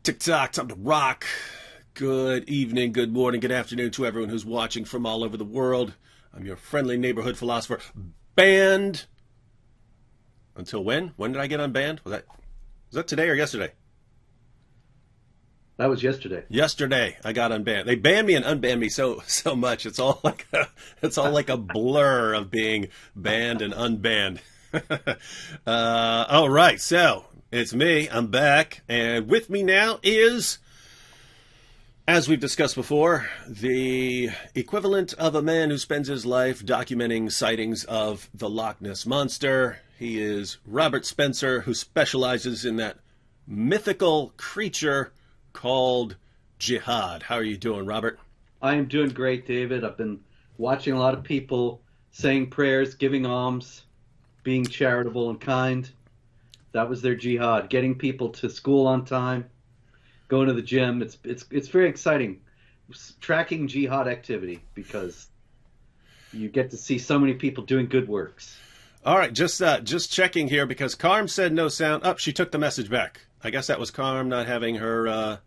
TikTok, time to rock. Good evening, good morning, good afternoon to everyone who's watching from all over the world. I'm your friendly neighborhood philosopher. Banned. Until when? When did I get unbanned? Was that today or yesterday? That was yesterday. Yesterday, I got unbanned. They banned me and unbanned me so much. It's all like a blur of being banned and unbanned. All right, so it's me. I'm back, and with me now is, as we've discussed before, the equivalent of a man who spends his life documenting sightings of the Loch Ness Monster. He is Robert Spencer, who specializes in that mythical creature called JIHAD. How are you doing, Robert? I am doing great, David. I've been watching a lot of people saying prayers, giving alms, being charitable and kind. That was their jihad, getting people to school on time, going to the gym. It's very exciting, tracking jihad activity, because you get to see so many people doing good works. All right, just checking here because Carm said no sound. Oh, she took the message back. I guess that was Carm not having her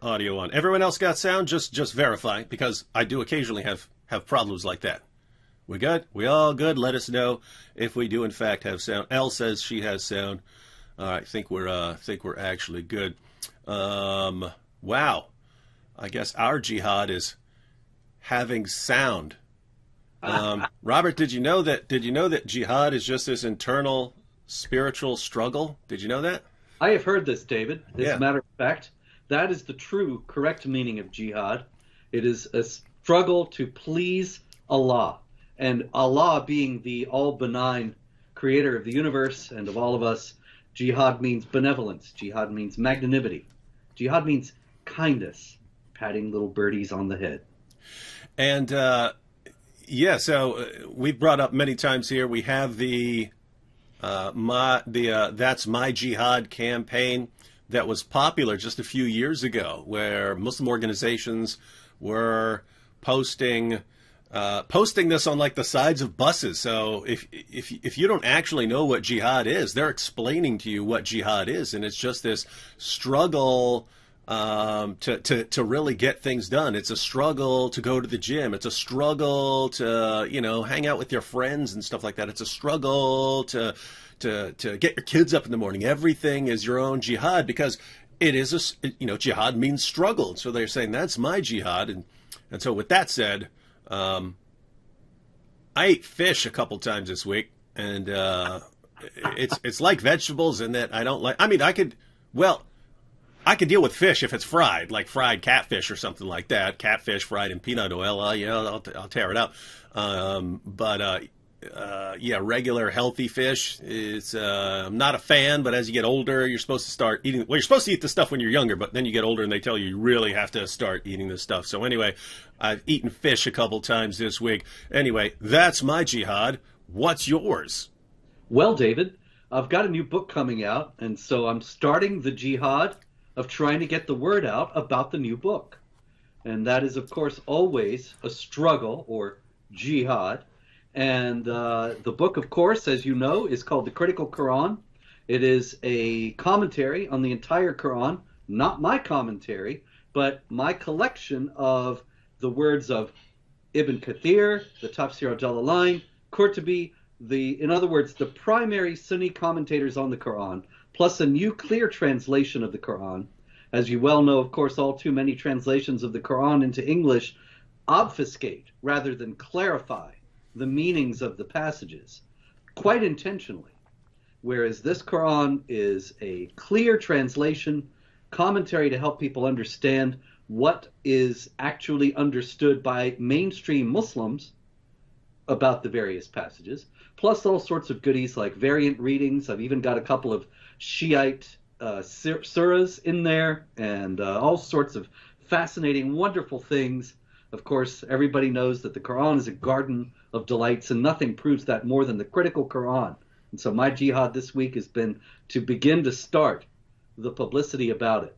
audio on. Everyone else got sound. Just verify, because I do occasionally have problems like that. We good? We all good? Let us know if we do in fact have sound. Elle says she has sound. All right, think we're actually good. Wow, I guess our jihad is having sound. Robert, did you know that jihad is just this internal spiritual struggle? Did you know that? I have heard this, David. As Yeah. a matter of fact, that is the true, correct meaning of jihad. It is a struggle to please Allah. And Allah being the all-benign creator of the universe and of all of us, jihad means benevolence. Jihad means magnanimity. Jihad means kindness, patting little birdies on the head. And so we've brought up many times here. We have the That's My Jihad campaign that was popular just a few years ago, where Muslim organizations were posting this on like the sides of buses. So if you don't actually know what jihad is, they're explaining to you what jihad is, and it's just this struggle to really get things done. It's a struggle to go to the gym. It's a struggle to hang out with your friends and stuff like that. It's a struggle to get your kids up in the morning. Everything is your own jihad, because it is jihad means struggle. So they're saying that's my jihad, and so with that said, I ate fish a couple times this week, and it's like vegetables in that I don't like. I mean, I could deal with fish if it's fried, like fried catfish or something like that. Catfish fried in peanut oil, I'll tear it up. Regular healthy fish, I'm not a fan. But as you get older, you're supposed to start eating. Well, you're supposed to eat the stuff when you're younger, but then you get older and they tell you really have to start eating this stuff. So anyway, I've eaten fish a couple times this week. Anyway, that's my jihad. What's yours? Well, David, I've got a new book coming out, and so I'm starting the jihad of trying to get the word out about the new book. And that is, of course, always a struggle, or jihad. And the book, of course, as you know, is called The Critical Quran. It is a commentary on the entire Quran, not my commentary, but my collection of the words of Ibn Kathir, the Tafsir al-Jalalain, Qurtubi, in other words, the primary Sunni commentators on the Quran, plus a new clear translation of the Quran. As you well know, of course, all too many translations of the Quran into English obfuscate rather than clarify the meanings of the passages, quite intentionally. Whereas this Quran is a clear translation, commentary to help people understand what is actually understood by mainstream Muslims about the various passages, plus all sorts of goodies like variant readings. I've even got a couple of Shiite surahs in there, and all sorts of fascinating, wonderful things. Of course, everybody knows that the Quran is a garden of delights, and nothing proves that more than the critical Quran. And so my jihad this week has been to begin to start the publicity about it.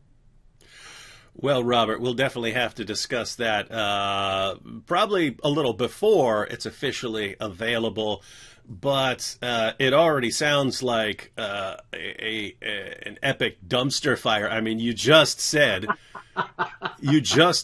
Well, Robert, we'll definitely have to discuss that probably a little before it's officially available. But it already sounds like an epic dumpster fire. I mean, you just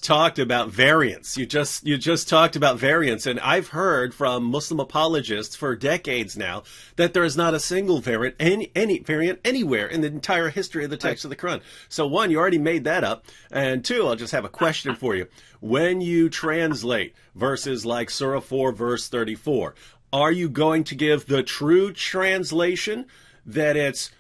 talked about variants. You just talked about variants, and I've heard from Muslim apologists for decades now that there is not a single variant, any variant anywhere in the entire history of the text of the Quran. So one, you already made that up, and two, I'll just have a question for you. When you translate verses like Surah 4, verse 34, are you going to give the true translation that it's,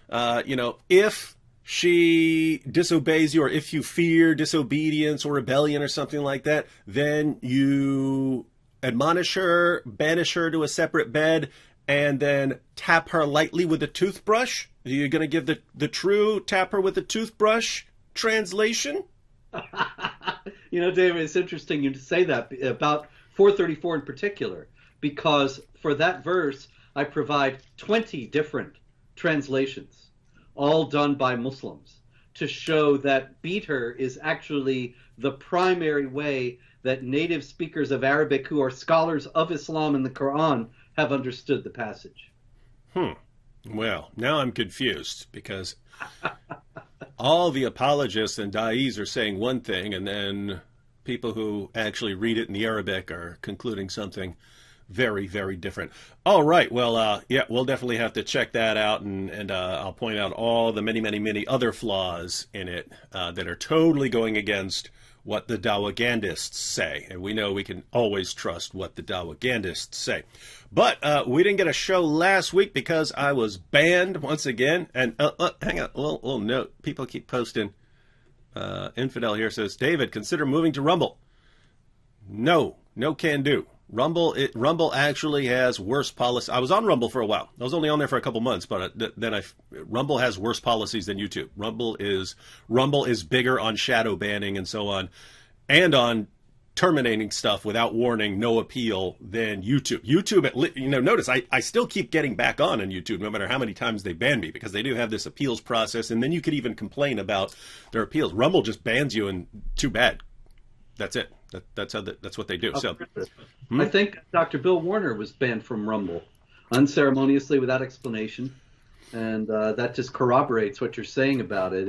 if she disobeys you, or if you fear disobedience or rebellion or something like that, then you admonish her, banish her to a separate bed, and then tap her lightly with a toothbrush? Are you going to give the true tap her with a toothbrush translation? David, it's interesting you say that about 434 in particular, because for that verse, I provide 20 different translations, all done by Muslims, to show that beat her is actually the primary way that native speakers of Arabic who are scholars of Islam and the Quran have understood the passage. Well, now I'm confused, because all the apologists and da'is are saying one thing, and then people who actually read it in the Arabic are concluding something very, very different. All right. Well, we'll definitely have to check that out, and I'll point out all the many, many, many other flaws in it that are totally going against what the Dawagandists say. And we know we can always trust what the Dawagandists say. But we didn't get a show last week because I was banned once again. And hang on, a little note. People keep posting. Infidel here says, David, consider moving to Rumble. No can do. Rumble actually has worse policy. I was on Rumble for a while. I was only on there for a couple months, but then Rumble has worse policies than YouTube. Rumble is bigger on shadow banning and so on, and on terminating stuff without warning, no appeal, than YouTube. YouTube, notice I still keep getting back on YouTube no matter how many times they ban me, because they do have this appeals process, and then you could even complain about their appeals. Rumble just bans you, and too bad. That's it. That's what they do. So, I think Dr. Bill Warner was banned from Rumble unceremoniously without explanation, and that just corroborates what you're saying about it.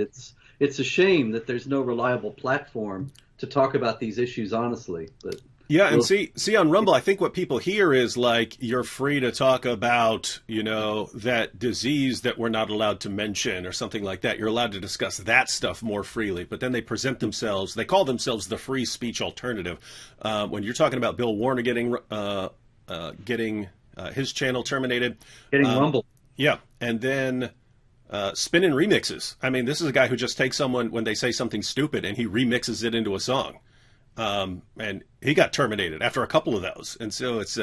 It's a shame that there's no reliable platform to talk about these issues honestly. But yeah, and see on Rumble, I think what people hear is like, you're free to talk about, that disease that we're not allowed to mention or something like that. You're allowed to discuss that stuff more freely. But then they call themselves the free speech alternative. When you're talking about Bill Warner getting his channel terminated. Getting Rumble. Yeah, and then spinning remixes. I mean, this is a guy who just takes someone when they say something stupid and he remixes it into a song. And he got terminated after a couple of those. And so it's,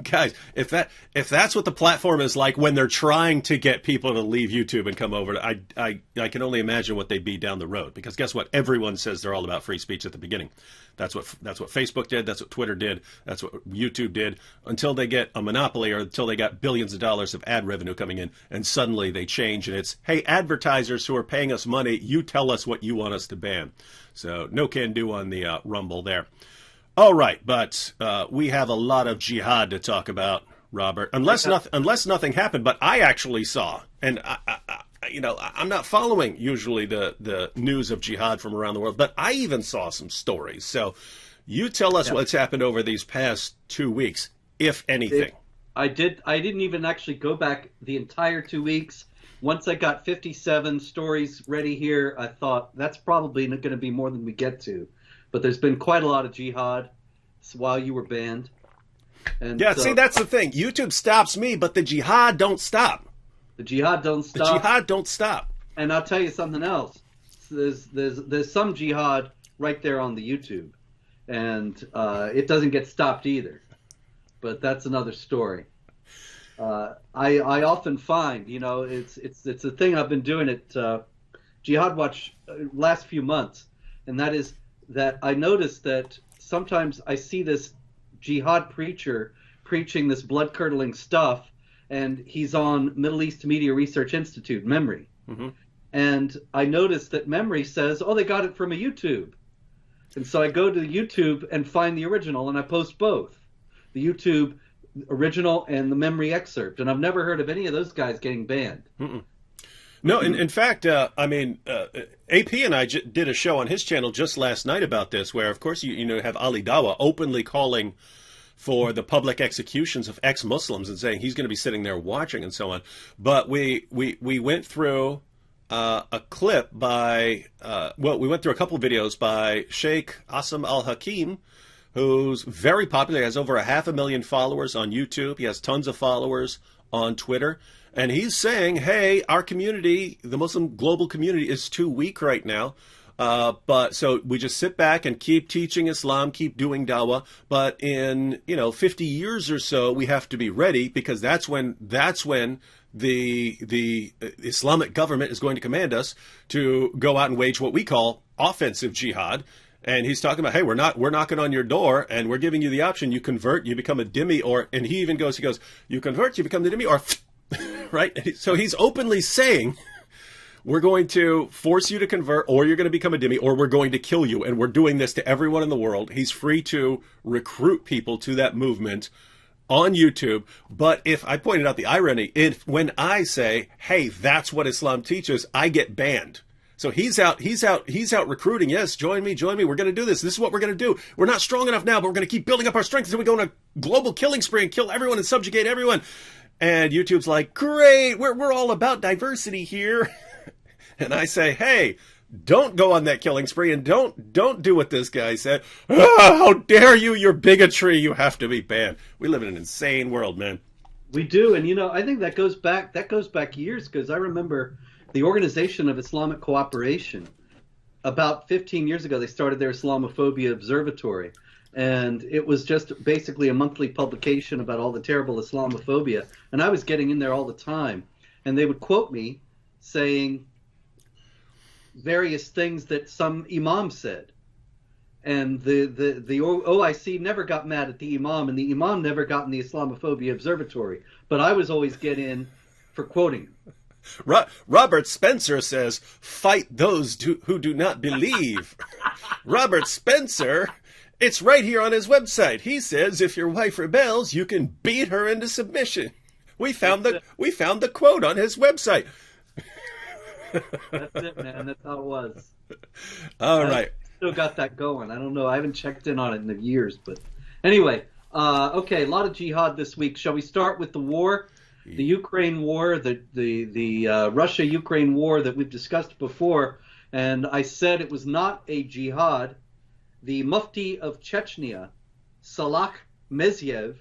guys, if that's what the platform is like when they're trying to get people to leave YouTube and come over, I can only imagine what they'd be down the road. Because guess what? Everyone says they're all about free speech at the beginning. That's what Facebook did. That's what Twitter did. That's what YouTube did, until they get a monopoly, or until they got billions of dollars of ad revenue coming in, and suddenly they change, and it's, hey, advertisers who are paying us money, you tell us what you want us to ban. So no can do on the Rumble there. All right, but we have a lot of jihad to talk about, Robert. Unless nothing happened, but I actually saw, and I'm not following usually the news of jihad from around the world, but I even saw some stories. So you tell us what's happened over these past 2 weeks, if anything. I didn't even actually go back the entire 2 weeks. Once I got 57 stories ready here, I thought that's probably going to be more than we get to. But there's been quite a lot of jihad while you were banned. And yeah, see, that's the thing. YouTube stops me, but the jihad don't stop. The jihad don't stop. The jihad don't stop. And I'll tell you something else. There's some jihad right there on the YouTube, and it doesn't get stopped either. But that's another story. I often find, it's a thing I've been doing at Jihad Watch last few months, and that is that I notice that sometimes I see this jihad preacher preaching this blood-curdling stuff, and he's on Middle East Media Research Institute, MEMRI. Mm-hmm. And I noticed that memory says, oh, they got it from a YouTube. And so I go to YouTube and find the original, and I post both. The YouTube original and the memory excerpt. And I've never heard of any of those guys getting banned. Mm-mm. No, in fact, AP and I did a show on his channel just last night about this, where, of course, you have Ali Dawah openly calling for the public executions of ex-Muslims and saying he's going to be sitting there watching and so on. But we went through a clip by, we went through a couple of videos by Sheikh Asim al-Hakim, who's very popular. He has over 500,000 followers on YouTube. He has tons of followers on Twitter. And he's saying, hey, our community, the Muslim global community, is too weak right now. But so we just sit back and keep teaching Islam, keep doing dawah. But in, 50 years or so, we have to be ready, because that's when the Islamic government is going to command us to go out and wage what we call offensive jihad. And he's talking about, hey, we're knocking on your door, and we're giving you the option. You convert, you become a dhimmi, and he goes, you convert, you become the dhimmi, or right? So he's openly saying, we're going to force you to convert, or you're going to become a dhimmi, or we're going to kill you. And we're doing this to everyone in the world. He's free to recruit people to that movement on YouTube. But if I pointed out the irony, when I say, hey, that's what Islam teaches, I get banned. So he's out recruiting. Yes, join me. We're going to do this. This is what we're going to do. We're not strong enough now, but we're going to keep building up our strength until we go on a global killing spree and kill everyone and subjugate everyone. And YouTube's like, great, we're all about diversity here. And I say, hey, don't go on that killing spree, and don't do what this guy said. How dare you? Your bigotry. You have to be banned. We live in an insane world, man. We do. And, I think that goes back years, because I remember the Organization of Islamic Cooperation, about 15 years ago, they started their Islamophobia Observatory. And it was just basically a monthly publication about all the terrible Islamophobia. And I was getting in there all the time. And they would quote me saying various things that some imam said. And the OIC never got mad at the imam, and the imam never got in the Islamophobia Observatory. But I was always get in for quoting him. Robert Spencer says, fight those who do not believe. Robert Spencer, it's right here on his website. He says, if your wife rebels, you can beat her into submission. We found the quote on his website. That's it, man. That's how it was. All right. Still got that going. I don't know. I haven't checked in on it in years, but anyway. Okay, a lot of jihad this week. Shall we start with the war? The Ukraine war, the Russia-Ukraine war that we've discussed before, and I said it was not a jihad. The Mufti of Chechnya, Salak Mezyev,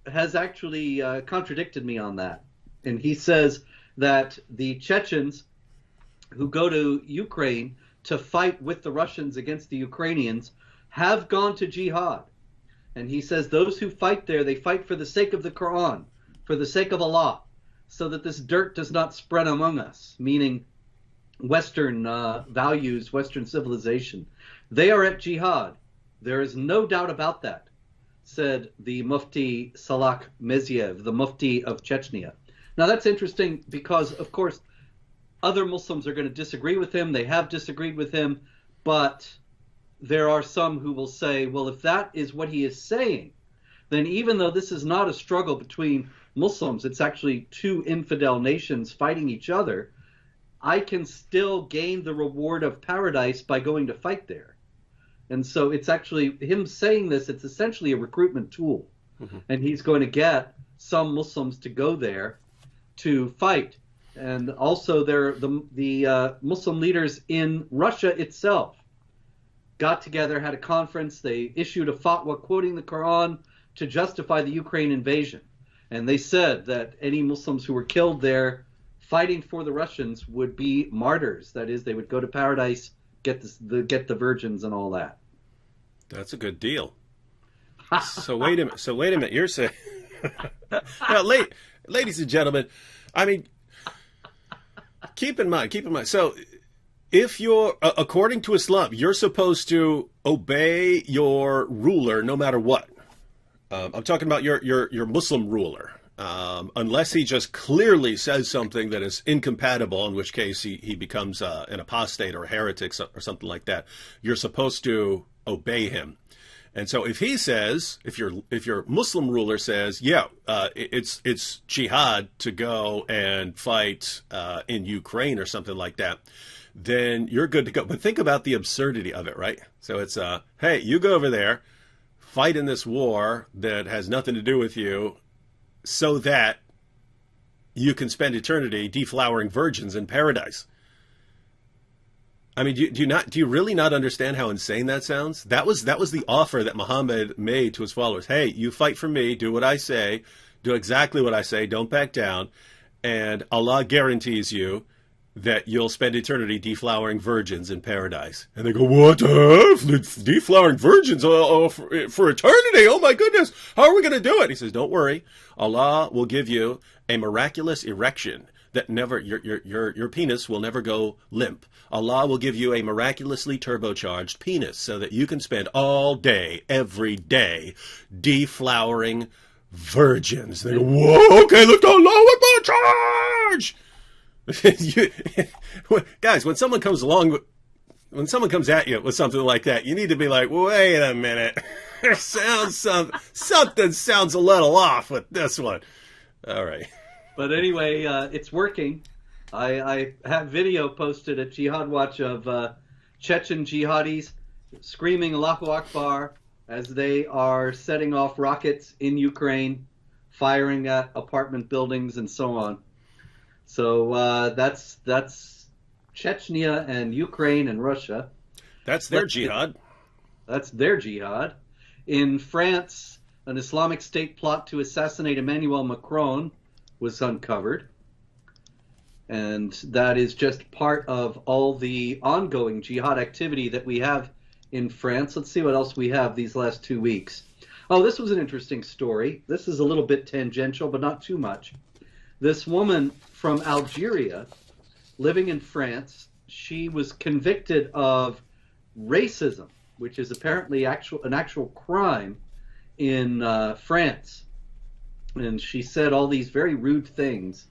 has actually contradicted me on that. And he says that the Chechens who go to Ukraine to fight with the Russians against the Ukrainians have gone to jihad. And he says those who fight there, they fight for the sake of the Quran, for the sake of Allah, so that this dirt does not spread among us, meaning Western values, Western civilization. They are at jihad. There is no doubt about that, said the Mufti Salak Mezyev, the Mufti of Chechnya. Now that's interesting because, of course, other Muslims are going to disagree with him. They have disagreed with him, but there are some who will say, well, if that is what he is saying, then even though this is not a struggle between Muslims, it's actually two infidel nations fighting each other, I can still gain the reward of paradise by going to fight there. And so it's actually him saying this, it's essentially a recruitment tool. Mm-hmm. And he's going to get some Muslims to go there to fight. And also the Muslim leaders in Russia itself got together, had a conference. They issued a fatwa quoting the Quran to justify the Ukraine invasion. And they said that any Muslims who were killed there fighting for the Russians would be martyrs. That is, they would go to paradise, get the virgins and all that. That's a good deal. So wait a minute. You're saying, now, ladies and gentlemen, I mean, keep in mind. So, if you're, according to Islam, you're supposed to obey your ruler no matter what. I'm talking about your Muslim ruler. unless he just clearly says something that is incompatible, in which case he becomes an apostate or a heretic or something like that. You're supposed to obey him. And so if he says, if your Muslim ruler says, yeah, it's jihad to go and fight in Ukraine or something like that, then you're good to go. But think about the absurdity of it, right? So it's, hey, you go over there, fight in this war that has nothing to do with you, so that you can spend eternity deflowering virgins in paradise. I mean, do you really not understand how insane that sounds? That was the offer that Muhammad made to his followers. Hey, you fight for me, do what I say, do exactly what I say, don't back down, and Allah guarantees you that you'll spend eternity deflowering virgins in paradise. And they go, what? Deflowering virgins for eternity? Oh my goodness, how are we going to do it? He says, don't worry, Allah will give you a miraculous erection that never, your penis will never go limp. Allah will give you a miraculously turbocharged penis so that you can spend all day, every day, deflowering virgins. They go, whoa, okay, lift Allah Akbar, charge! Guys, when someone comes at you with something like that, you need to be like, wait a minute. Something sounds a little off with this one. All right. But anyway, it's working. I have video posted at Jihad Watch of Chechen jihadis screaming Allahu Akbar as they are setting off rockets in Ukraine, firing at apartment buildings and so on. So that's Chechnya and Ukraine and Russia. That's their jihad. That's their jihad. In France, an Islamic State plot to assassinate Emmanuel Macron was uncovered. And that is just part of all the ongoing jihad activity that we have in France. Let's see what else we have these last 2 weeks. Oh, this was an interesting story. This is a little bit tangential, but not too much. This woman from Algeria living in France, she was convicted of racism, which is apparently an actual crime in France. And she said all these very rude things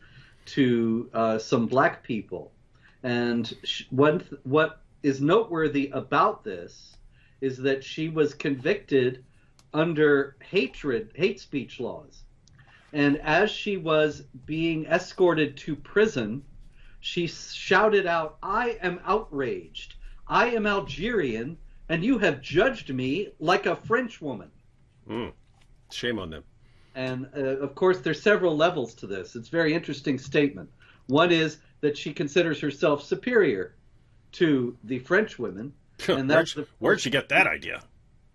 to some black people. And what is noteworthy about this is that she was convicted under hate speech laws. And as she was being escorted to prison, she shouted out, "I am outraged. I am Algerian, and you have judged me like a French woman." Shame on them. And, of course, there's several levels to this. It's a very interesting statement. One is that she considers herself superior to the French women. And where'd she get that idea?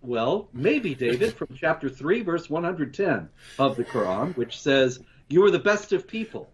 Well, maybe, David, from chapter 3, verse 110 of the Quran, which says, "You are the best of people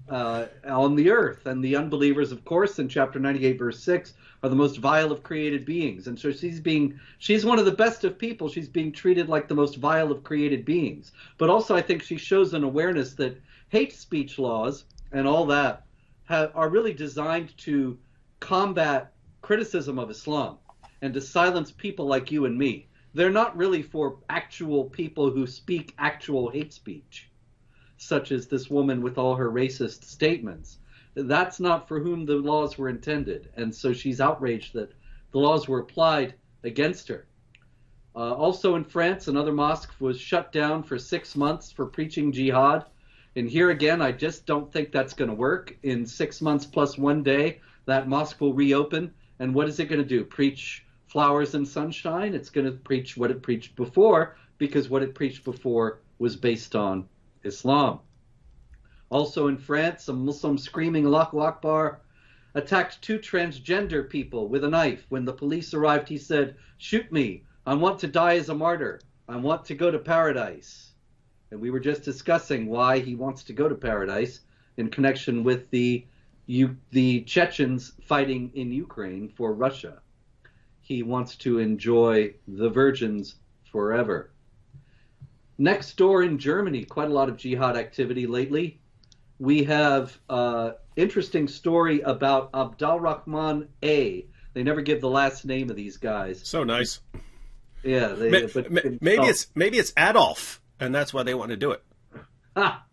on the earth." And the unbelievers, of course, in chapter 98, verse 6, are the most vile of created beings. And so she's one of the best of people. She's being treated like the most vile of created beings. But also I think she shows an awareness that hate speech laws and all that are really designed to combat criticism of Islam and to silence people like you and me. They're not really for actual people who speak actual hate speech, such as this woman with all her racist statements. That's not for whom the laws were intended. And so she's outraged that the laws were applied against her. Also in France, another mosque was shut down for 6 months for preaching jihad. And here again, I just don't think that's going to work. In 6 months plus 1 day, that mosque will reopen. And what is it going to do? Preach flowers and sunshine? It's going to preach what it preached before, because what it preached before was based on Islam. Also in France, a Muslim screaming Allahu Akbar attacked 2 transgender people with a knife. When the police arrived, he said, "Shoot me. I want to die as a martyr. I want to go to paradise." And we were just discussing why he wants to go to paradise in connection with the Chechens fighting in Ukraine for Russia. He wants to enjoy the virgins forever. Next door in Germany, quite a lot of jihad activity lately. We have an interesting story about Abdalrahman A. They never give the last name of these guys. So nice. Yeah. Maybe it's Adolf, and that's why they want to do it. Ha!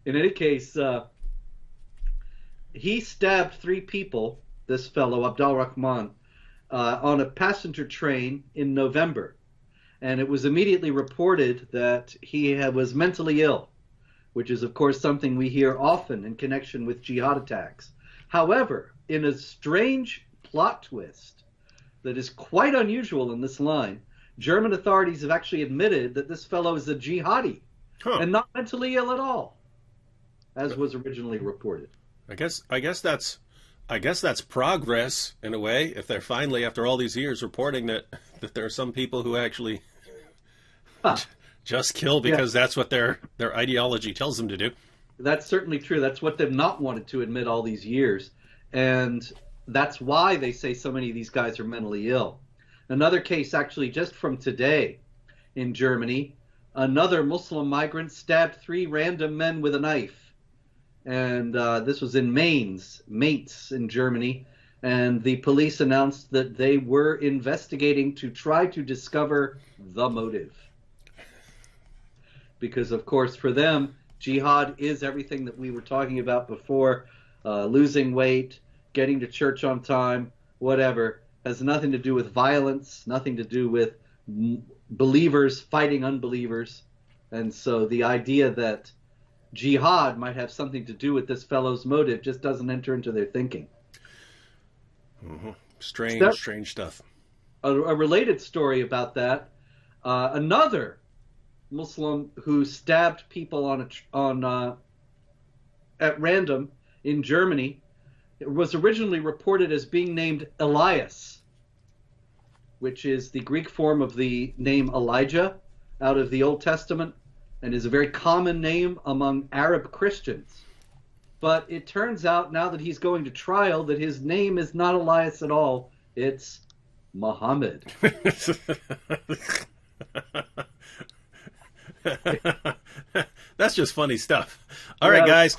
In any case, he stabbed three people, this fellow, Abdul Rahman, on a passenger train in November. And it was immediately reported that was mentally ill, which is, of course, something we hear often in connection with jihad attacks. However, in a strange plot twist that is quite unusual in this line, German authorities have actually admitted that this fellow is a jihadi and not mentally ill at all, as was originally reported. I guess that's progress in a way. If they're finally, after all these years, reporting that there are some people who actually just kill because that's what their ideology tells them to do. That's certainly true. That's what they've not wanted to admit all these years, and that's why they say so many of these guys are mentally ill. Another case, actually, just from today in Germany, another Muslim migrant stabbed three random men with a knife. And this was in Mainz in Germany. And the police announced that they were investigating to try to discover the motive. Because, of course, for them, jihad is everything that we were talking about before. Losing weight, getting to church on time, whatever. Has nothing to do with violence, nothing to do with believers fighting unbelievers. And so the idea that jihad might have something to do with this fellow's motive just doesn't enter into their thinking. Mm-hmm. Strange stuff. A related story about that, another Muslim who stabbed people at random in Germany, it was originally reported as being named Elias, which is the Greek form of the name Elijah out of the Old Testament, and is a very common name among Arab Christians. But it turns out now that he's going to trial that his name is not Elias at all. It's Muhammad. That's just funny stuff. All right, guys.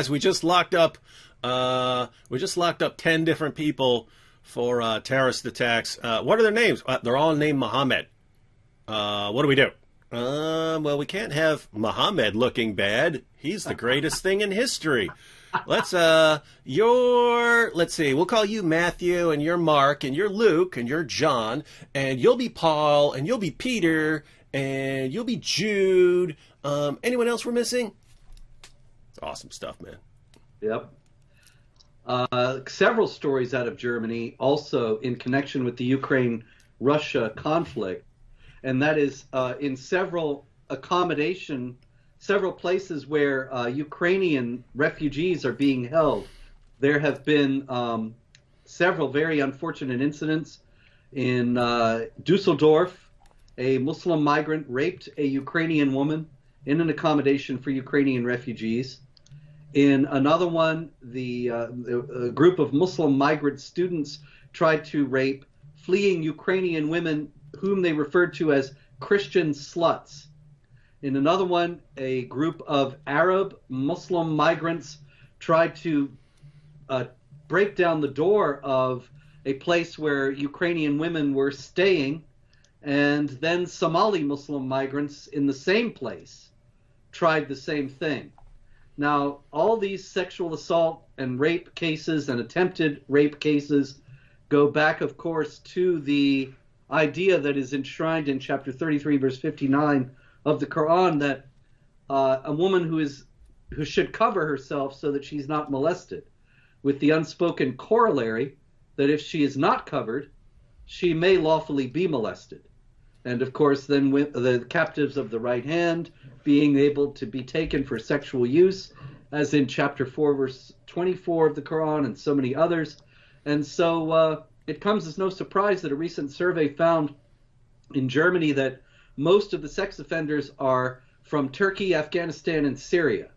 We just locked up 10 different people for terrorist attacks. What are their names? They're all named Muhammad. What do we do? Well, we can't have Muhammad looking bad. He's the greatest thing in history. Let's see, we'll call you Matthew, and you're Mark, and you're Luke, and you're John, and you'll be Paul, and you'll be Peter, and you'll be Jude. Anyone else we're missing? Awesome stuff, man. Yep. Several stories out of Germany also in connection with the Ukraine-Russia conflict, and that is in several places where Ukrainian refugees are being held. There have been several very unfortunate incidents. In Dusseldorf, a Muslim migrant raped a Ukrainian woman in an accommodation for Ukrainian refugees. In another one, a group of Muslim migrant students tried to rape fleeing Ukrainian women whom they referred to as Christian sluts. In another one, a group of Arab Muslim migrants tried to break down the door of a place where Ukrainian women were staying, and then Somali Muslim migrants in the same place tried the same thing. Now, all these sexual assault and rape cases and attempted rape cases go back, of course, to the idea that is enshrined in chapter 33, verse 59 of the Quran, that a woman who should cover herself so that she's not molested, with the unspoken corollary that if she is not covered, she may lawfully be molested. And of course, then the captives of the right hand being able to be taken for sexual use, as in chapter 4, verse 24 of the Quran, and so many others. And so it comes as no surprise that a recent survey found in Germany that most of the sex offenders are from Turkey, Afghanistan, and Syria.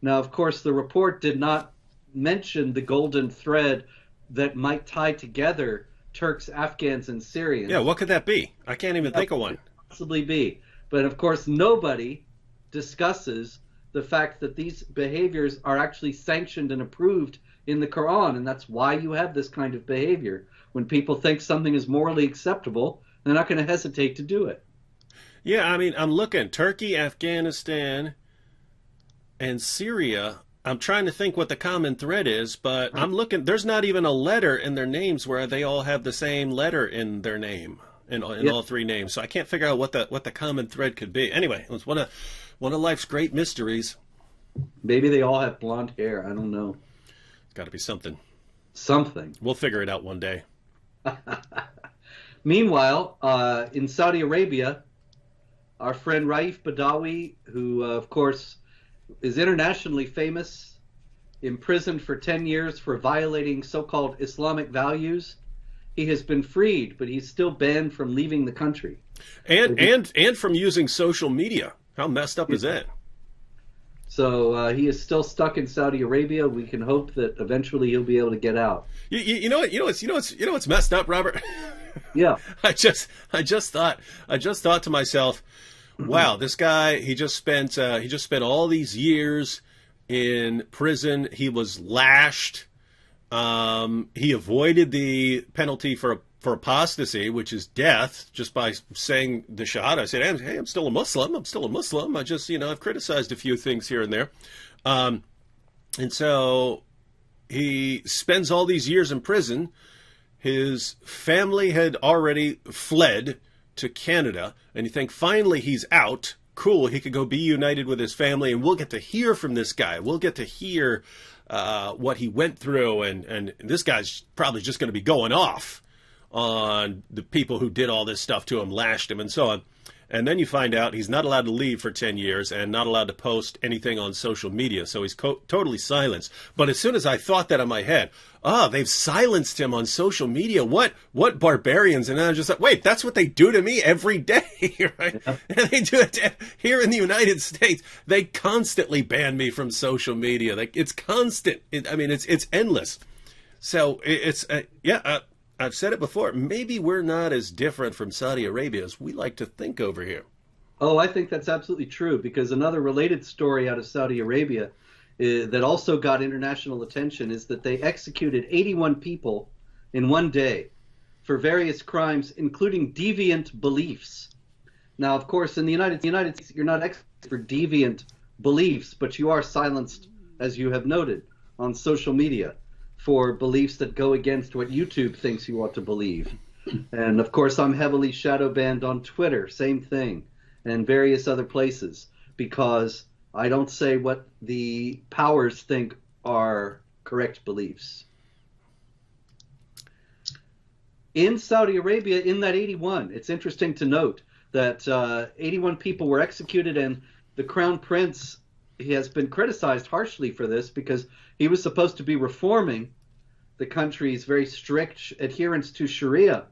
Now, of course, the report did not mention the golden thread that might tie together Turks, Afghans, and Syrians. Yeah, what could that be? I can't even think of one. Possibly be. But of course, nobody discusses the fact that these behaviors are actually sanctioned and approved in the Quran, and that's why you have this kind of behavior. When people think something is morally acceptable, they're not going to hesitate to do it. Yeah, I mean, I'm looking. Turkey, Afghanistan, and Syria. I'm trying to think what the common thread is, but I'm looking. There's not even a letter in their names where they all have the same letter in their name in all three names. So I can't figure out what the common thread could be. Anyway, it was one of life's great mysteries. Maybe they all have blonde hair. I don't know. It's got to be something. Something. We'll figure it out one day. Meanwhile, in Saudi Arabia, our friend Raif Badawi, who, of course, is internationally famous, imprisoned for 10 years for violating so-called Islamic values. He has been freed, but he's still banned from leaving the country. And from using social media. How messed up is that? So he is still stuck in Saudi Arabia. We can hope that eventually he'll be able to get out. You know what's messed up, Robert? Yeah. I just thought to myself, wow, this guy, he just spent all these years in prison. He was lashed. He avoided the penalty for apostasy, which is death, just by saying the Shahada. I said, hey, I'm still a Muslim. I just, I've criticized a few things here and there. And so he spends all these years in prison. His family had already fled to Canada, and you think finally he's out. Cool, he could go be united with his family, and we'll get to hear from this guy. We'll get to hear what he went through, and this guy's probably just going to be going off on the people who did all this stuff to him, lashed him, and so on. And then you find out he's not allowed to leave for 10 years and not allowed to post anything on social media, so he's totally silenced. But as soon as I thought that in my head, they've silenced him on social media. What barbarians? And then I just thought, wait, that's what they do to me every day, right? Yeah. And they do it here in the United States. They constantly ban me from social media. Like, it's constant. It's endless. So I've said it before. Maybe we're not as different from Saudi Arabia as we like to think over here. Oh, I think that's absolutely true, because another related story out of Saudi Arabia that also got international attention is that they executed 81 people in one day for various crimes, including deviant beliefs. Now, of course, in the United States, you're not executed for deviant beliefs, but you are silenced, as you have noted, on social media for beliefs that go against what YouTube thinks you ought to believe. And of course, I'm heavily shadow banned on Twitter, same thing, and various other places, because I don't say what the powers think are correct beliefs. In Saudi Arabia, in that 81, it's interesting to note that 81 people were executed, and the Crown Prince, he has been criticized harshly for this because he was supposed to be reforming the country's very strict adherence to Sharia.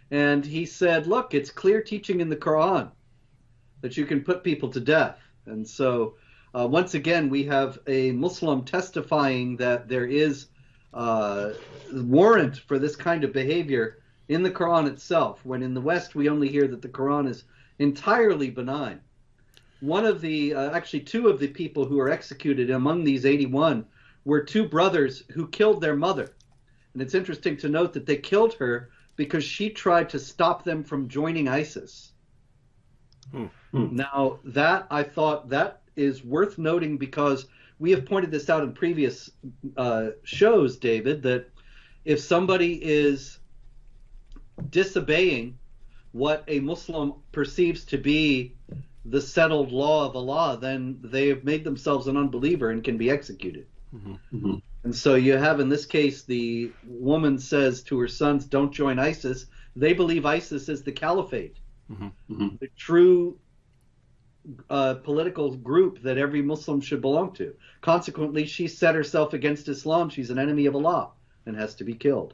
And he said, look, it's clear teaching in the Quran that you can put people to death. And so once again, we have a Muslim testifying that there is warrant for this kind of behavior in the Quran itself, when in the West we only hear that the Quran is entirely benign. One of the, actually two of the people who were executed among these 81 were two brothers who killed their mother. And it's interesting to note that they killed her because she tried to stop them from joining ISIS. Now, that, I thought, that is worth noting, because we have pointed this out in previous shows, David, that if somebody is disobeying what a Muslim perceives to be the settled law of Allah, then they have made themselves an unbeliever and can be executed. And so you have, in this case, the woman says to her sons, don't join ISIS. They believe ISIS is the caliphate, the true political group that every Muslim should belong to. Consequently, she set herself against Islam. She's an enemy of Allah and has to be killed.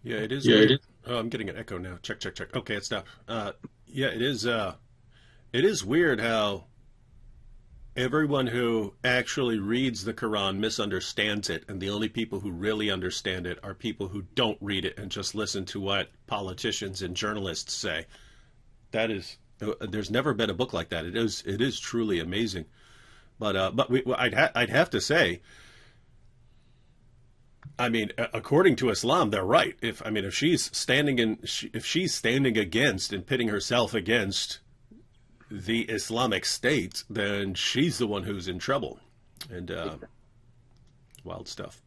Yeah, it is. Yeah, oh, I'm getting an echo now. Check. Okay, it stopped. Yeah, it is. It is weird how everyone who actually reads the Quran misunderstands it, and the only people who really understand it are people who don't read it and just listen to what politicians and journalists say. That is, there's never been a book like that. It is truly amazing. But I'd have to say, I mean, according to Islam, they're right. If she's standing against and pitting herself against the Islamic State, then she's the one who's in trouble. And wild stuff.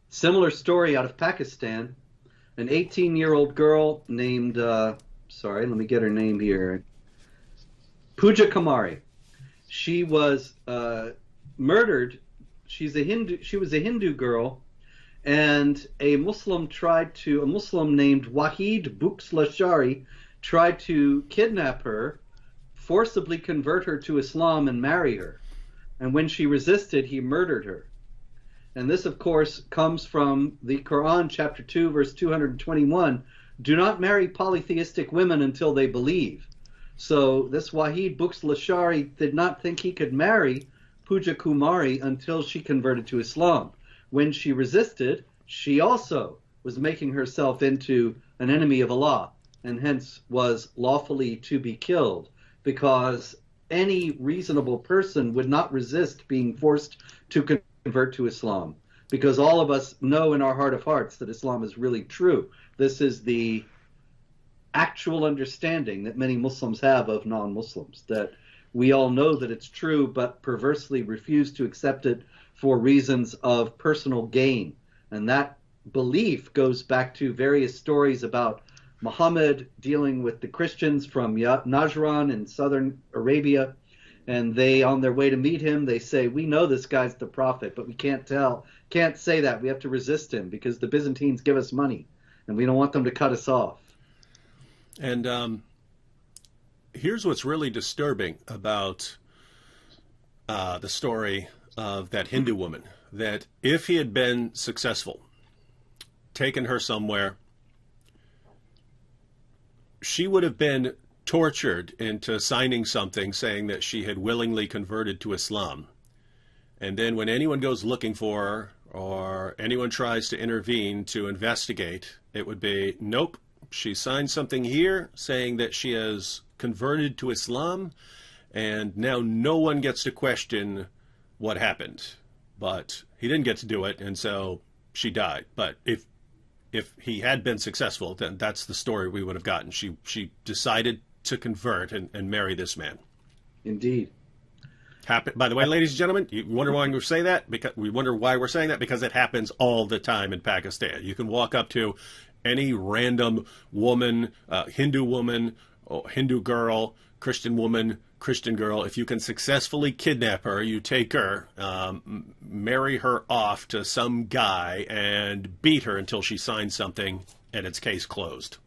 Similar story out of Pakistan. An 18-year-old girl named, sorry, let me get her name here. Pooja Kumari. She was murdered. She was a Hindu girl, and a Muslim named Wahid Buxlashari tried to kidnap her, forcibly convert her to Islam and marry her. And when she resisted, he murdered her. And this, of course, comes from the Quran, chapter 2, verse 221. Do not marry polytheistic women until they believe. So this Wahid Buxlashari did not think he could marry Pooja Kumari until she converted to Islam. When she resisted, she also was making herself into an enemy of Allah, and hence was lawfully to be killed, because any reasonable person would not resist being forced to convert to Islam, because all of us know in our heart of hearts that Islam is really true. This is the actual understanding that many Muslims have of non-Muslims, that we all know that it's true, but perversely refuse to accept it for reasons of personal gain. And that belief goes back to various stories about Muhammad dealing with the Christians from Najran in southern Arabia. And they, on their way to meet him, they say, we know this guy's the prophet, but we can't say that. We have to resist him because the Byzantines give us money, and we don't want them to cut us off. And here's what's really disturbing about the story of that Hindu woman, that if he had been successful, taken her somewhere, she would have been tortured into signing something saying that she had willingly converted to Islam. And then when anyone goes looking for her or anyone tries to intervene to investigate, it would be, nope, she signed something here saying that she has converted to Islam, and now no one gets to question what happened. But he didn't get to do it, and so she died. But if he had been successful, then that's the story we would have gotten. She decided to convert and marry this man. Indeed. By the way, ladies and gentlemen, you wonder why we say that? Because we wonder why we're saying that, because it happens all the time in Pakistan. You can walk up to any random woman, Hindu woman, or Hindu girl, Christian woman, Christian girl. If you can successfully kidnap her, you take her, marry her off to some guy, and beat her until she signs something, and it's case closed.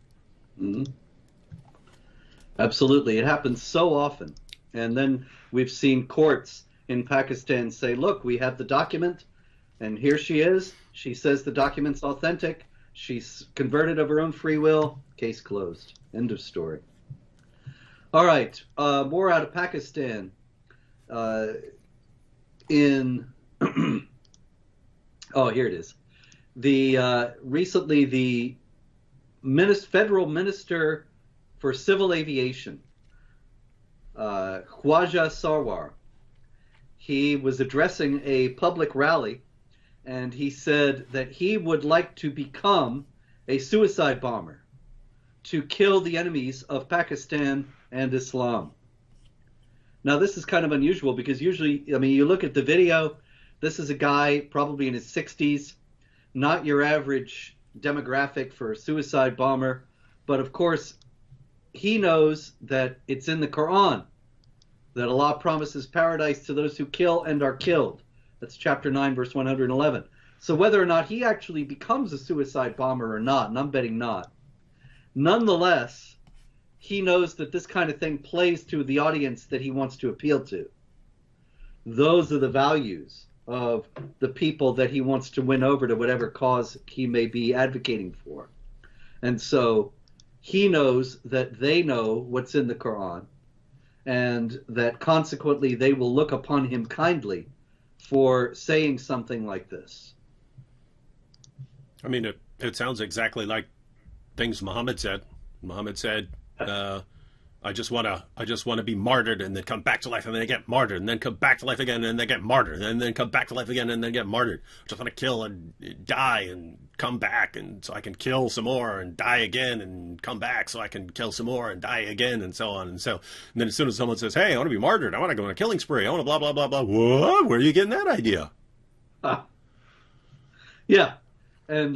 Mm-hmm. Absolutely. It happens so often. And then we've seen courts in Pakistan say, look, we have the document, and here she is. She says the document's authentic. She's converted of her own free will. Case closed. End of story. All right. More out of Pakistan. Oh, here it is. Recently, the federal minister for civil aviation, Khwaja Sarwar, he was addressing a public rally, and he said that he would like to become a suicide bomber to kill the enemies of Pakistan and Islam. Now, this is kind of unusual because usually, I mean, you look at the video, this is a guy probably in his 60s, not your average demographic for a suicide bomber, but of course, he knows that it's in the Quran that Allah promises paradise to those who kill and are killed. That's chapter 9, verse 111. So whether or not he actually becomes a suicide bomber or not, and I'm betting not, nonetheless, he knows that this kind of thing plays to the audience that he wants to appeal to. Those are the values of the people that he wants to win over to whatever cause he may be advocating for. And so he knows that they know what's in the Quran, and that consequently they will look upon him kindly for saying something like this. I mean, it sounds exactly like things Muhammad said. Muhammad said, I just want to be martyred and then come back to life and then get martyred and then come back to life again and then get martyred and then come back to life again and then get martyred. I just want to kill and die and come back and so I can kill some more and die again and come back so I can kill some more and die again and so on and so. And then as soon as someone says, "Hey, I want to be martyred. I want to go on a killing spree. I want to blah blah blah blah." What? Where are you getting that idea? Yeah, and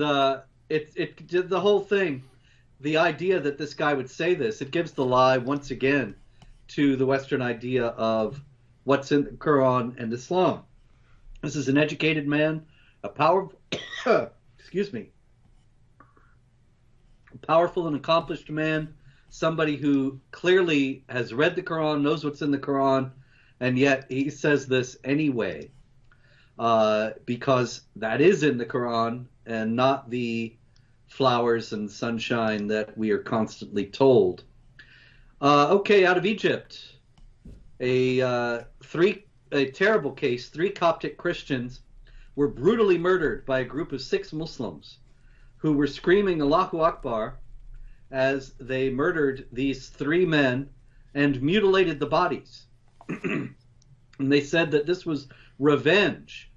it the whole thing. The idea that this guy would say this, it gives the lie once again to the Western idea of what's in the Quran and Islam. This is an educated man, a powerful, excuse me, a powerful and accomplished man, somebody who clearly has read the Quran, knows what's in the Quran, and yet he says this anyway, because that is in the Quran and not the flowers and sunshine that we are constantly told. Okay, out of Egypt, a terrible case. 3 Coptic Christians were brutally murdered by a group of 6 Muslims who were screaming Allahu Akbar as they murdered these 3 men and mutilated the bodies. And they said that this was revenge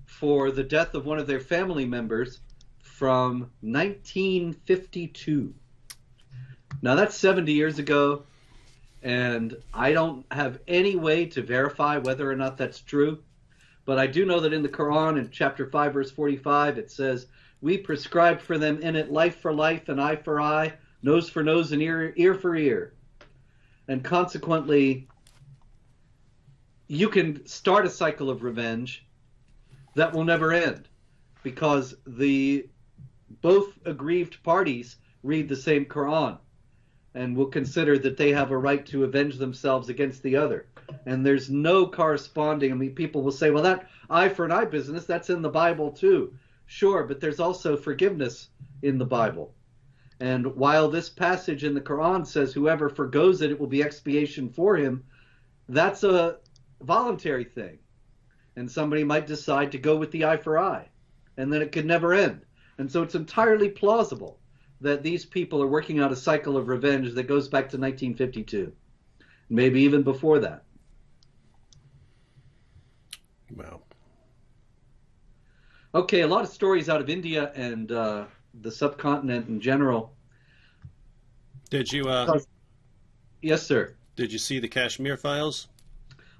for the death of one of their family members from 1952. Now that's 70 years ago, and I don't have any way to verify whether or not that's true, but I do know that in the Quran, in chapter 5, verse 45, it says, "We prescribed for them in it life for life and eye for eye, nose for nose and ear for ear." And consequently, you can start a cycle of revenge that will never end, because both aggrieved parties read the same Quran and will consider that they have a right to avenge themselves against the other. And there's no corresponding. I mean, people will say, well, that eye for an eye business, that's in the Bible too. Sure, but there's also forgiveness in the Bible. And while this passage in the Quran says whoever forgoes it, it will be expiation for him, that's a voluntary thing. And somebody might decide to go with the eye for eye, and then it could never end. And so it's entirely plausible that these people are working out a cycle of revenge that goes back to 1952, maybe even before that. Wow. Okay, a lot of stories out of India and the subcontinent in general. Did you? Yes, sir. Did you see the Kashmir Files?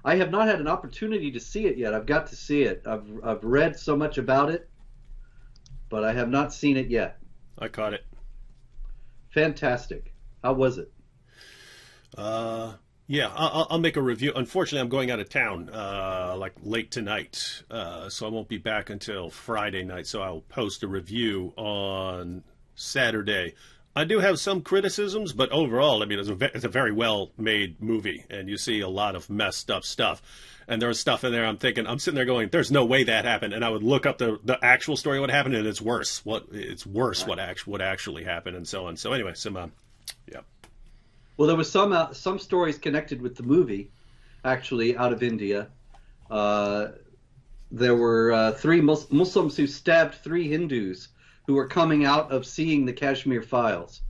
I have not had an opportunity to see it yet. I've got to see it. I've read so much about it, but I have not seen it yet. I caught it. Fantastic. How was it? Yeah, I'll make a review. Unfortunately, I'm going out of town like late tonight, so I won't be back until Friday night. So I'll post a review on Saturday. I do have some criticisms, but overall, I mean, it's a very well-made movie, and you see a lot of messed up stuff. And there was stuff in there I'm sitting there going, there's no way that happened. And I would look up the actual story, what happened, and it's worse. What actually happened, and so on. So anyway, yeah. Well, there was some stories connected with the movie, actually, out of India. There were 3 Muslims who stabbed 3 Hindus who were coming out of seeing the Kashmir Files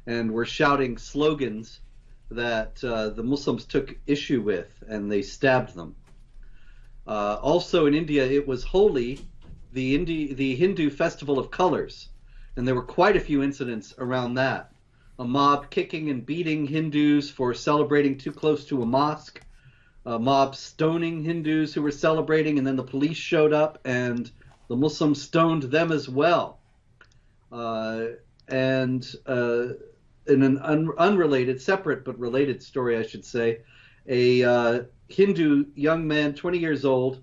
and were shouting slogans that the Muslims took issue with, and they stabbed them. Also in India, it was Holi, the Hindu festival of colors, and there were quite a few incidents around that. A mob kicking and beating Hindus for celebrating too close to a mosque, a mob stoning Hindus who were celebrating, and then the police showed up and the Muslims stoned them as well. And in an unrelated, separate but related story, I should say, a Hindu young man, 20 years old,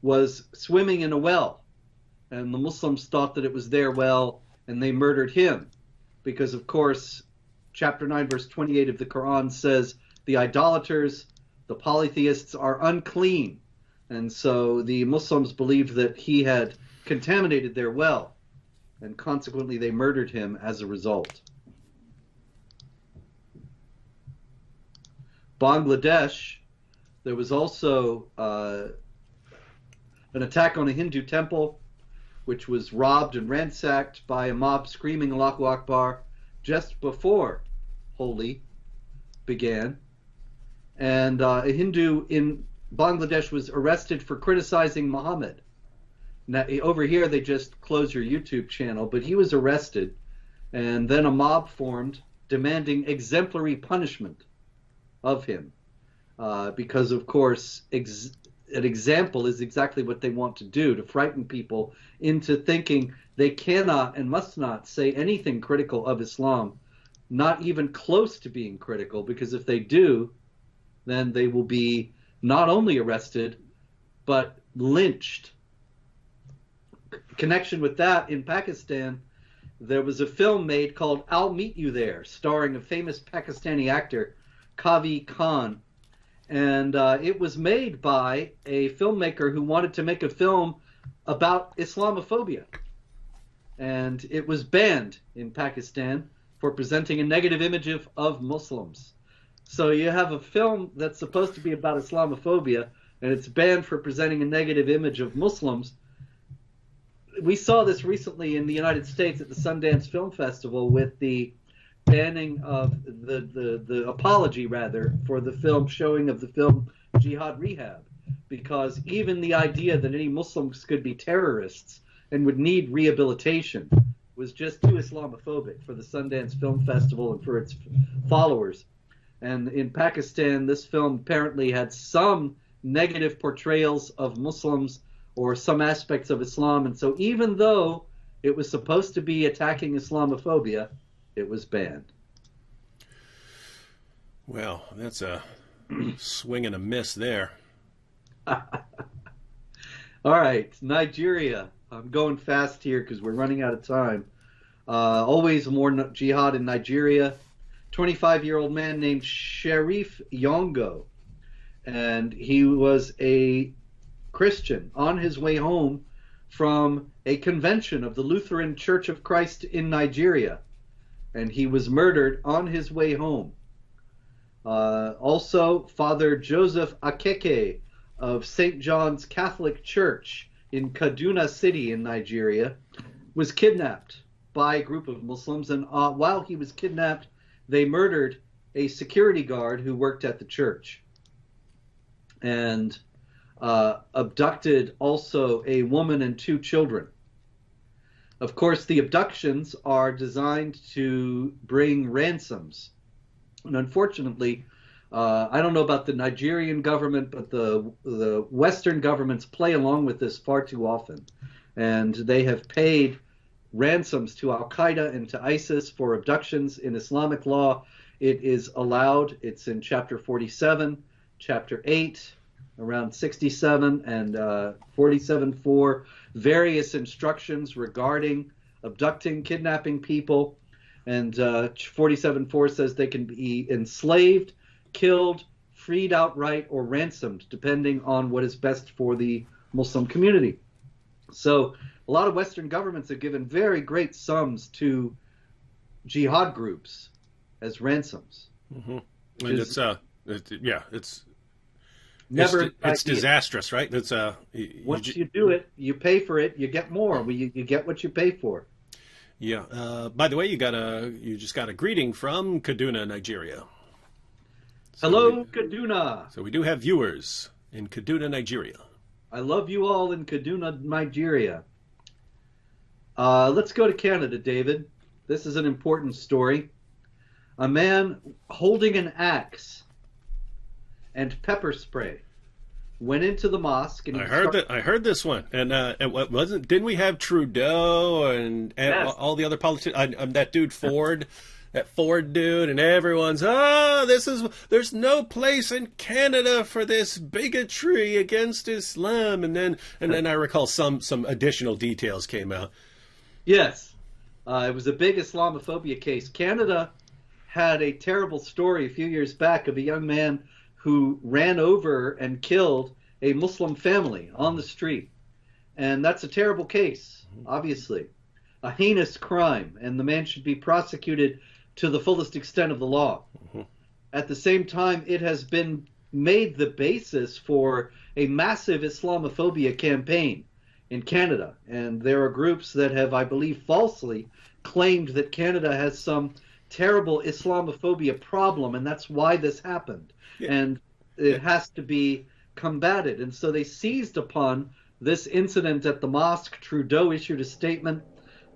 was swimming in a well, and the Muslims thought that it was their well, and they murdered him because, of course, chapter 9, verse 28 of the Quran says the idolaters, the polytheists, are unclean, and so the Muslims believed that he had contaminated their well, and consequently they murdered him as a result. Bangladesh, there was also an attack on a Hindu temple, which was robbed and ransacked by a mob screaming Allahu Akbar just before Holi, began, and a Hindu in Bangladesh was arrested for criticizing Muhammad. Now, over here, they just close your YouTube channel, but he was arrested, and then a mob formed demanding exemplary punishment of him, because, of course, an example is exactly what they want to do, to frighten people into thinking they cannot and must not say anything critical of Islam, not even close to being critical, because if they do, then they will be not only arrested, but lynched. Connection with that, in Pakistan, there was a film made called I'll Meet You There, starring a famous Pakistani actor, Kavi Khan. And it was made by a filmmaker who wanted to make a film about Islamophobia. And it was banned in Pakistan for presenting a negative image of Muslims. So you have a film that's supposed to be about Islamophobia, and it's banned for presenting a negative image of Muslims. We saw this recently in the United States at the Sundance Film Festival with the banning of the apology, rather, for the film showing of the film Jihad Rehab, because even the idea that any Muslims could be terrorists and would need rehabilitation was just too Islamophobic for the Sundance Film Festival and for its followers. And in Pakistan, this film apparently had some negative portrayals of Muslims or some aspects of Islam, and so even though it was supposed to be attacking Islamophobia, it was banned. Well, that's a swing and a miss there. All right, Nigeria. I'm going fast here because we're running out of time. Always more jihad in Nigeria. 25-year-old man named Sharif Yongo, and he was a Christian on his way home from a convention of the Lutheran Church of Christ in Nigeria, and he was murdered on his way home. Also, Father Joseph Akeke of St. John's Catholic Church in Kaduna City in Nigeria was kidnapped by a group of Muslims, and while he was kidnapped, they murdered a security guard who worked at the church, and abducted also a woman and 2 children. Of course, the abductions are designed to bring ransoms. And unfortunately, I don't know about the Nigerian government, but the Western governments play along with this far too often. And they have paid ransoms to Al-Qaeda and to ISIS for abductions. In Islamic law, it is allowed. It's in Chapter 47, Chapter 8, around 67, and 47.4, various instructions regarding abducting, kidnapping people. And 47.4 says they can be enslaved, killed, freed outright, or ransomed, depending on what is best for the Muslim community. So a lot of Western governments have given very great sums to jihad groups as ransoms. Mm-hmm. And it's never it's disastrous, right? It's once you do it, you pay for it, you get more. You get what you pay for. Yeah. By the way, you just got a greeting from Kaduna, Nigeria. So hello, Kaduna. So we do have viewers in Kaduna, Nigeria. I love you all in Kaduna, Nigeria. Let's go to Canada, David. This is an important story. A man holding an axe and pepper spray went into the mosque. And I heard this one, and what wasn't? Didn't we have Trudeau and Yes. all the other politicians? That dude Ford. That Ford dude, and everyone's, there's no place in Canada for this bigotry against Islam, and then I recall some additional details came out. Yes, it was a big Islamophobia case. Canada had a terrible story a few years back of a young man who ran over and killed a Muslim family on the street, and that's a terrible case, obviously, a heinous crime, and the man should be prosecuted to the fullest extent of the law. Mm-hmm. At the same time, it has been made the basis for a massive Islamophobia campaign in Canada. And there are groups that have, I believe, falsely claimed that Canada has some terrible Islamophobia problem, and that's why this happened. Yeah. And Yeah. it has to be combated. And so they seized upon this incident at the mosque. Trudeau issued a statement.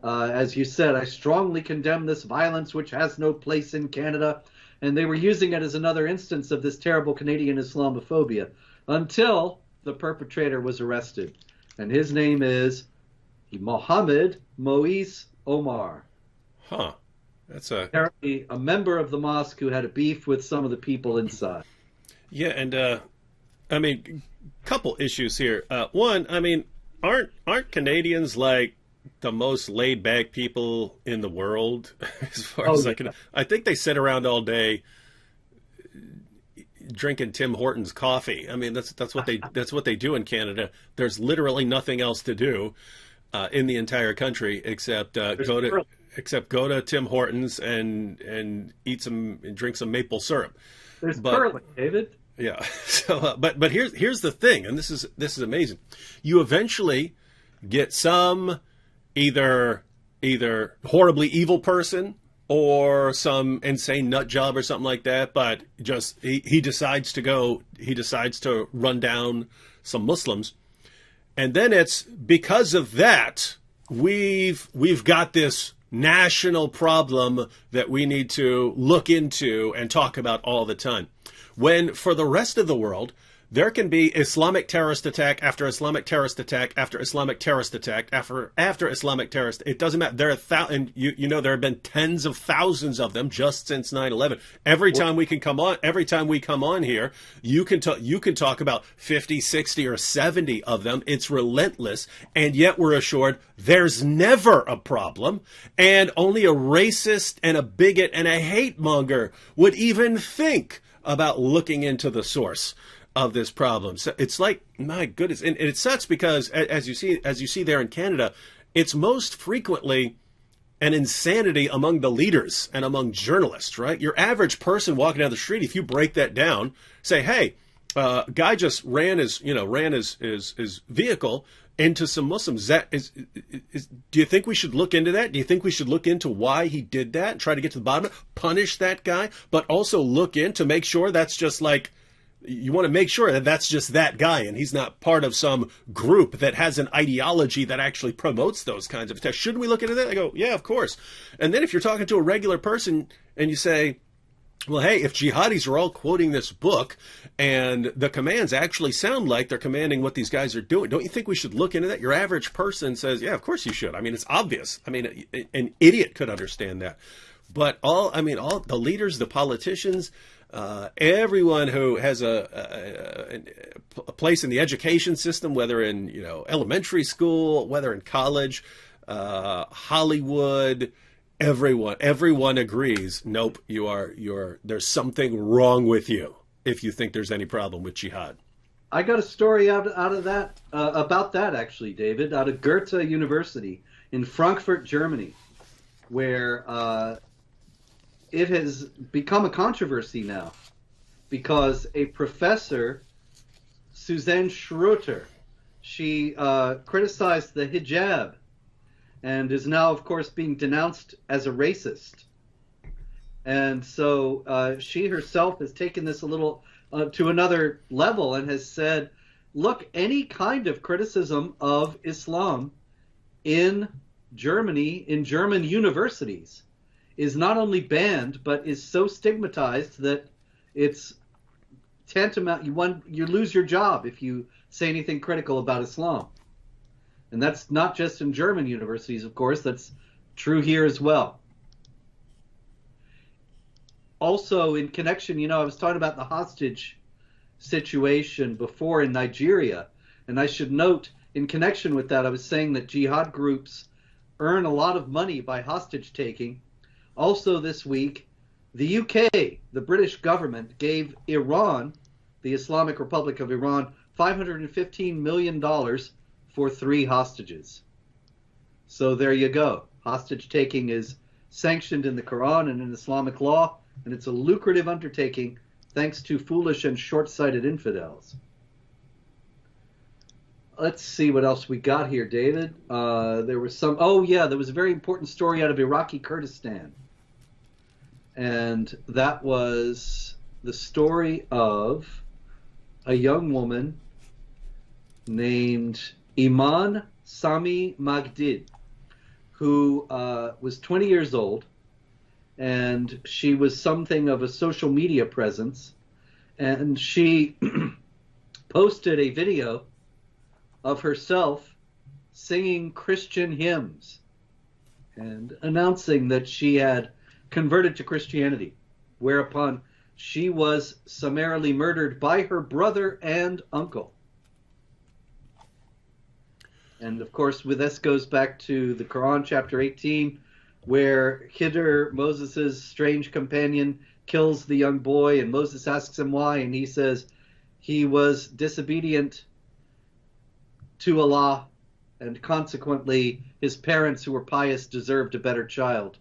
As you said, I strongly condemn this violence, which has no place in Canada. And they were using it as another instance of this terrible Canadian Islamophobia until the perpetrator was arrested. And his name is Mohammed Moise Omar. Huh. That's a Apparently a member of the mosque who had a beef with some of the people inside. Yeah, and I mean, couple issues here. One, I mean, aren't Canadians like the most laid back people in the world? As far Oh, as I yeah. can, I think they sit around all day drinking Tim Hortons coffee. I mean, that's what they do in Canada. There's literally nothing else to do in the entire country except There's go to curling. go to Tim Hortons and eat some and drink some maple syrup. There's But curling, David. yeah, so but here's the thing, and this is amazing. You eventually get some either horribly evil person or some insane nut job or something like that, but just he decides to run down some Muslims, and then it's because of that we've got this national problem that we need to look into and talk about all the time. When for the rest of the world, there can be Islamic terrorist attack after Islamic terrorist attack after Islamic terrorist attack after Islamic terrorist. It doesn't matter. There are there have been tens of thousands of them just since 9/11. Every time we come on here, you can talk about 50, 60, or 70 of them. It's relentless, and yet we're assured there's never a problem, and only a racist and a bigot and a hate monger would even think about looking into the source of this problem. So it's like, my goodness, and it sucks because as you see there in Canada, it's most frequently an insanity among the leaders and among journalists, right? Your average person walking down the street, if you break that down, say, hey, guy just ran his vehicle into some Muslims. Do you think we should look into that? Do you think we should look into why he did that and try to get to the bottom of it, punish that guy, but also look in to make sure that's just like, you want to make sure that that's just that guy and he's not part of some group that has an ideology that actually promotes those kinds of attacks. Shouldn't we look into that? I go, yeah, of course. And then if you're talking to a regular person and you say, well, hey, if jihadis are all quoting this book and the commands actually sound like they're commanding what these guys are doing, don't you think we should look into that? Your average person says, yeah, of course you should. I mean, it's obvious. I mean, an idiot could understand that. But all the leaders, the politicians, everyone who has a place in the education system, whether in elementary school, whether in college, Hollywood, everyone agrees. Nope, there's something wrong with you if you think there's any problem with jihad. I got a story out of that about that actually, David, out of Goethe University in Frankfurt, Germany, where it has become a controversy now because a professor, Suzanne Schroeter, she criticized the hijab and is now, of course, being denounced as a racist. And so she herself has taken this a little to another level and has said, look, any kind of criticism of Islam in Germany, in German universities, is not only banned, but is so stigmatized that it's tantamount, you lose your job if you say anything critical about Islam. And that's not just in German universities, of course, that's true here as well. Also, in connection, I was talking about the hostage situation before in Nigeria, and I should note, in connection with that, I was saying that jihad groups earn a lot of money by hostage taking. Also this week, the UK, the British government, gave Iran, the Islamic Republic of Iran, $515 million for 3 hostages. So there you go. Hostage taking is sanctioned in the Quran and in Islamic law, and it's a lucrative undertaking thanks to foolish and short-sighted infidels. Let's see what else we got here, David. There was a very important story out of Iraqi Kurdistan. And that was the story of a young woman named Iman Sami Magdid, who was 20 years old, and she was something of a social media presence, and she posted a video of herself singing Christian hymns and announcing that she had converted to Christianity, whereupon she was summarily murdered by her brother and uncle. And of course, this goes back to the Quran, chapter 18, where Khidr, Moses' strange companion, kills the young boy, and Moses asks him why, and he says he was disobedient to Allah, and consequently his parents, who were pious, deserved a better child,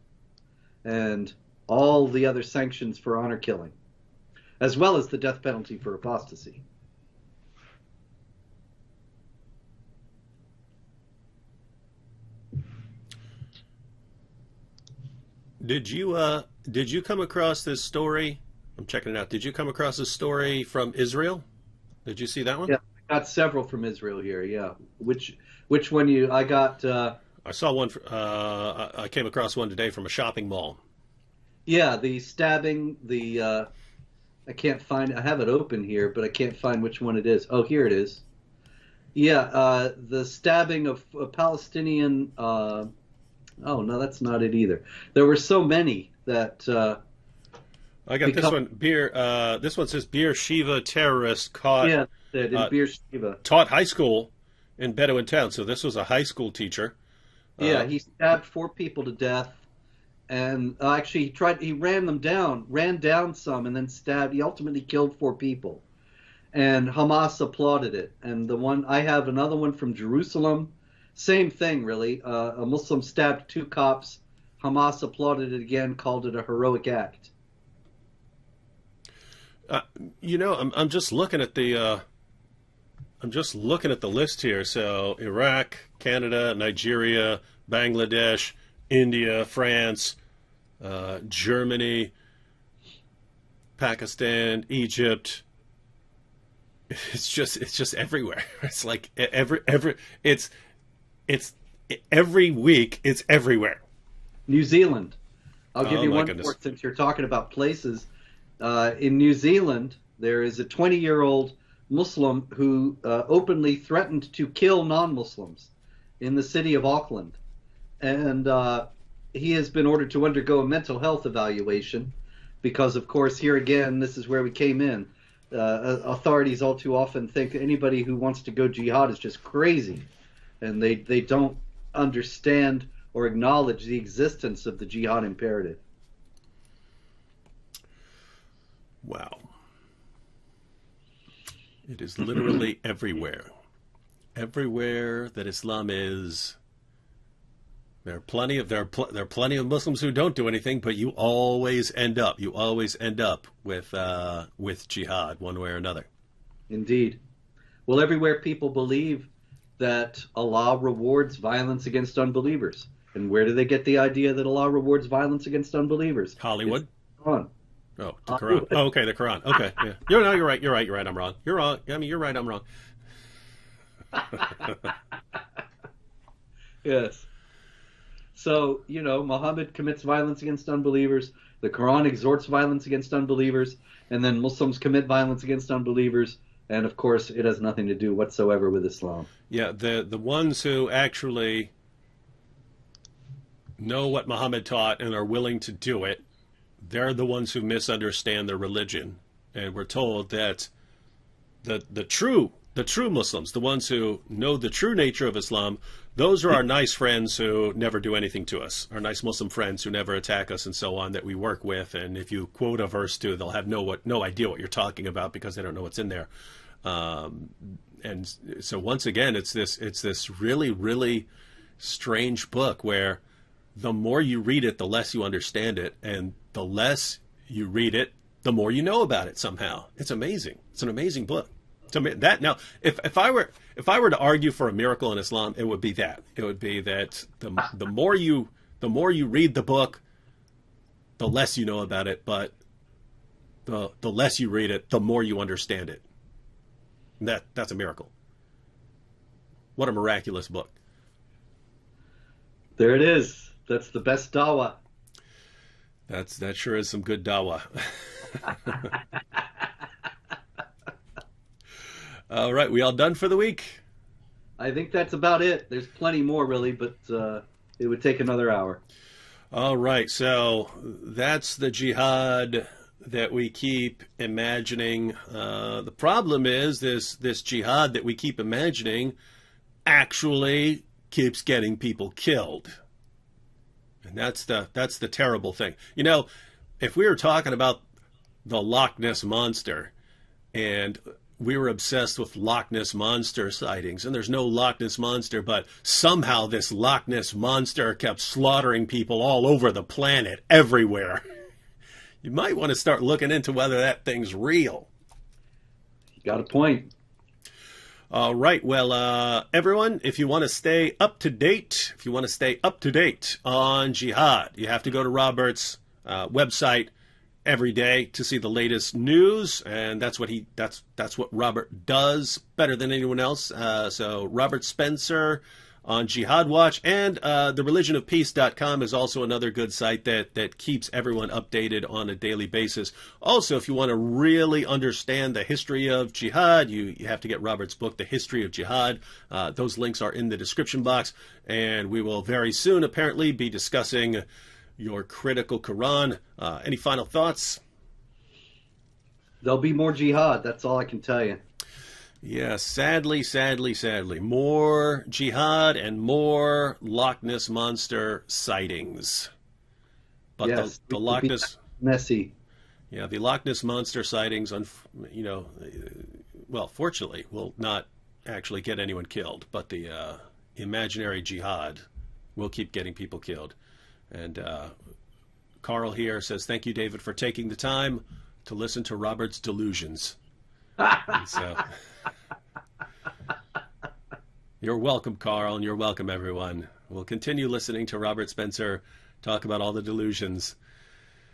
and all the other sanctions for honor killing, as well as the death penalty for apostasy. Did you come across this story? I'm checking it out. Did you come across this story from Israel? Did you see that one? Yeah, I got several from Israel here. Yeah, which one you? I got. I saw one. I came across one today from a shopping mall. Yeah, the stabbing. I can't find. I have it open here, but I can't find which one it is. Oh, here it is. Yeah, the stabbing of a Palestinian. Oh no, that's not it either. There were so many that. I got this one. This one says Beer Shiva terrorist caught. Yeah, in Beer Shiva. Taught high school in Bedouin town. So this was a high school teacher. Yeah, he stabbed 4 people to death, and actually he ran down some, and then stabbed. He ultimately killed 4 people, and Hamas applauded it. And I have another one from Jerusalem. Same thing, really. A Muslim stabbed 2 cops. Hamas applauded it again, called it a heroic act. I'm just looking at the. I'm just looking at the list here. So Iraq, Canada, Nigeria, Bangladesh, India, France, Germany, Pakistan, Egypt. It's just everywhere. It's like it's every week. It's everywhere. New Zealand. I'll give you one goodness. more, since you're talking about places. In New Zealand, there is a 20-year-old Muslim who openly threatened to kill non-Muslims in the city of Auckland. And he has been ordered to undergo a mental health evaluation because, of course, here again, this is where we came in. Authorities all too often think anybody who wants to go jihad is just crazy. And they don't understand or acknowledge the existence of the jihad imperative. Wow. It is literally everywhere. Everywhere that Islam is, there are plenty of Muslims who don't do anything, but you always end up with jihad one way or another. Indeed. Well, everywhere people believe that Allah rewards violence against unbelievers. And where do they get the idea that Allah rewards violence against unbelievers? Hollywood. It's Quran. Oh, the Quran. Oh, okay, the Quran. Okay, yeah. You're right. You're right. I'm wrong. You're wrong. I mean, you're right. I'm wrong. Yes. So, Muhammad commits violence against unbelievers. The Quran exhorts violence against unbelievers. And then Muslims commit violence against unbelievers. And, of course, it has nothing to do whatsoever with Islam. Yeah, the ones who actually know what Muhammad taught and are willing to do it, they're the ones who misunderstand their religion. And we're told that the true Muslims, the ones who know the true nature of Islam, those are our nice friends who never do anything to us, our nice Muslim friends who never attack us and so on, that we work with. And if you quote a verse to, they'll have no idea what you're talking about because they don't know what's in there. And so once again, it's this really, really strange book where the more you read it, the less you understand it, and the less you read it, the more you know about it somehow. It's amazing. It's an amazing book. Now, if I were to argue for a miracle in Islam, it would be that. It would be that the more you read the book, the less you know about it, but the less you read it, the more you understand it. That's a miracle. What a miraculous book. There it is. That's the best dawa. That sure is some good dawa. All right, we all done for the week? I think that's about it. There's plenty more, really, but it would take another hour. All right, so that's the jihad that we keep imagining. The problem is this jihad that we keep imagining actually keeps getting people killed. And that's the terrible thing. You know, if we were talking about the Loch Ness Monster and we were obsessed with Loch Ness Monster sightings, and there's no Loch Ness Monster, but somehow this Loch Ness Monster kept slaughtering people all over the planet, everywhere. You might want to start looking into whether that thing's real. You got a point. All right. Well, everyone, if you want to stay up to date, on jihad, you have to go to Robert's website every day to see the latest news, and that's what Robert does better than anyone else. So Robert Spencer on Jihad Watch, and thereligionofpeace.com is also another good site that keeps everyone updated on a daily basis. Also, if you want to really understand the history of jihad, you have to get Robert's book, The History of Jihad. Those links are in the description box, and we will very soon apparently be discussing your critical Quran. Any final thoughts? There'll be more jihad. That's all I can tell you. Yeah, sadly. More jihad and more Loch Ness Monster sightings. But yes, the Loch Ness... Messy. Yeah, the Loch Ness Monster sightings, fortunately, will not actually get anyone killed. But the imaginary jihad will keep getting people killed. And Carl here says, thank you, David, for taking the time to listen to Robert's delusions. And so, you're welcome, Carl, and you're welcome, everyone. We'll continue listening to Robert Spencer talk about all the delusions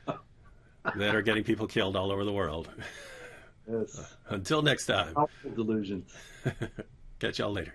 that are getting people killed all over the world. Yes. Until next time. Delusions. Catch y'all later.